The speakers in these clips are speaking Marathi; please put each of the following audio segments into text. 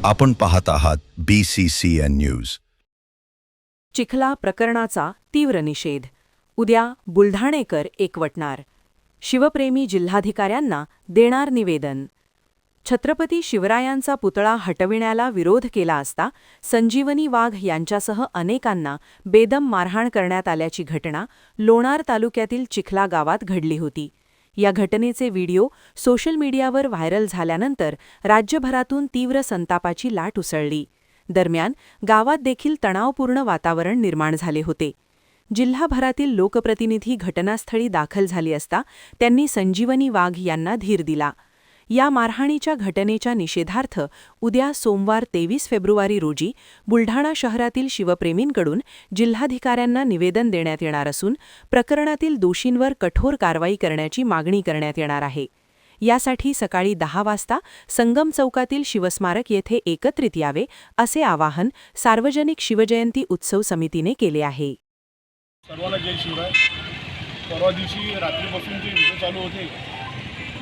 आपण पाहत आहात BCCN न्यूज. चिखला प्रकरणाचा तीव्र निषेध. उद्या बुलढाणेकर एकवटणार. शिवप्रेमी जिल्हाधिकाऱ्यांना देणार निवेदन. छत्रपती शिवरायांचा पुतळा हटविण्याला विरोध केला असता संजीवनी वाघ यांच्यासह अनेकांना बेदम मारहाण करण्यात आल्याची घटना लोणार तालुक्यातील चिखला गावात घडली होती. या घटनेचे व्हिडिओ सोशल मीडियावर व्हायरल झाल्यानंतर राज्यभरातून तीव्र संतापाची लाट उसळली. दरम्यान गावात देखील तणावपूर्ण वातावरण निर्माण झाले होते. जिल्हाभरातील लोकप्रतिनिधी घटनास्थळी दाखल झाली असता त्यांनी संजीवनी वाघ यांना धीर दिला. या मारहाणीच्या घटनेच्या निषेधार्थ उद्या सोमवार 23 फेब्रुवारी रोजी बुलढाणा शहरातील शिवप्रेमींकडून जिल्हाधिकाऱ्यांना निवेदन देण्यात येणार असून प्रकरणातील दोषींवर कठोर कारवाई करण्याची मागणी करण्यात येणार आहे. यासाठी सकाळी 10 वाजता संगम चौकातील शिवस्मारक येथे एकत्रित यावे असे आवाहन सार्वजनिक शिवजयंती उत्सव समितीने केले आहे. सर्वांना जय शिवराय. परवा दिवशी रात्रीपासून जे व्हिडिओ चालू होते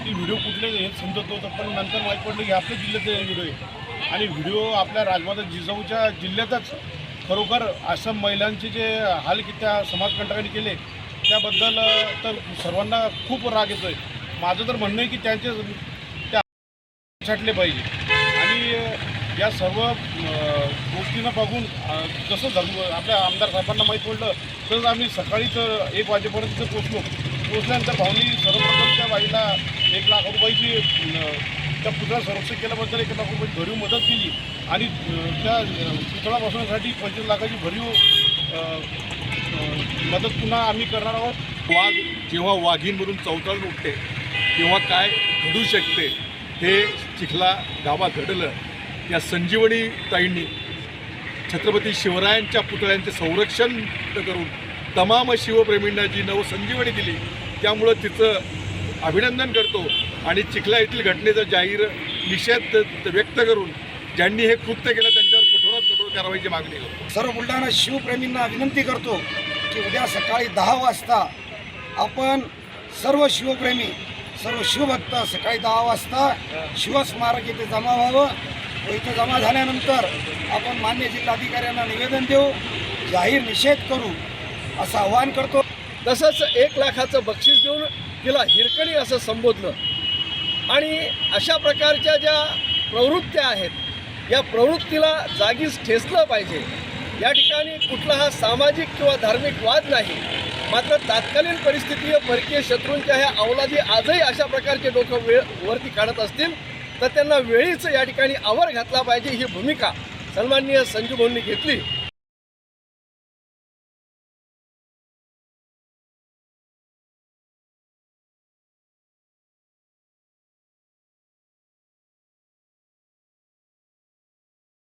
ती व्हिडिओ कुठले हे समजत नव्हतं, पण नंतर माहीत पडलं की आपल्या जिल्ह्यातले व्हिडिओ आहे आणि व्हिडिओ आपल्या राजमाता जिजाऊच्या जिल्ह्यातच खरोखर आसाम महिलांचे जे हाल की त्या समाजकंटकांनी केले त्याबद्दल तर सर्वांना खूप राग येतो आहे. माझं तर म्हणणं आहे की त्या छाटले पाहिजे आणि या सर्व गोष्टींना बघून जसं आपल्या आमदार साहेबांना माहीत पडलं तसंच आम्ही सकाळीच 1 वाजेपर्यंत पोचल्यानंतर भावनी सर्वप्रथम त्या बाईला 1 लाख रुपयाची त्या पुतळा संरक्षण केल्याबद्दल 1 लाख रुपयाची भरीव मदत केली आणि त्या पुतळा बसवण्यासाठी 25 लाखाची भरीव मदत पुन्हा आम्ही करणार आहोत. वाघ जेव्हा वाघीणमधून चौताळून उठते तेव्हा काय घडू शकते हे चिखला गावात घडलं. या संजीवनी ताईंनी छत्रपती शिवरायांच्या पुतळ्यांचे संरक्षण करून तमाम शिवप्रेमींना जी नवसंजीवनी दिली त्यामुळं तिचं अभिनंदन करतो आणि चिखला येथील घटनेचा जाहीर निषेध व्यक्त करून ज्यांनी हे कृत्य केलं त्यांच्यावर कठोरात कठोर कारवाईची मागणी करतो. सर्व बुलढाणा शिवप्रेमींना विनंती करतो की उद्या सकाळी 10 वाजता आपण सर्व शिवप्रेमी सर्व शिवभक्त सकाळी 10 वाजता शिवस्मारक येथे जमा व्हावं व इथं जमा झाल्यानंतर आपण मान्य जिल्हाधिकाऱ्यांना निवेदन देऊ, जाहीर निषेध करू असं आवाहन करतो. तसंच 1 लाखाचं बक्षीस देऊन तिला हिरकणी असं संबोधलं आणि अशा प्रकारच्या ज्या प्रवृत्त्या आहेत या प्रवृत्तीला जागीच ठेचलं पाहिजे. या ठिकाणी कुठला हा सामाजिक किंवा धार्मिक वाद नाही, मात्र तात्कालीन परिस्थिती परकीय शत्रूंच्या ह्या अवलादी आजही अशा प्रकारचे डोकं वरती काढत असतील तर त्यांना वेळीच या ठिकाणी आवर घातला पाहिजे ही भूमिका सन्माननीय संजू भाऊंनी घेतली.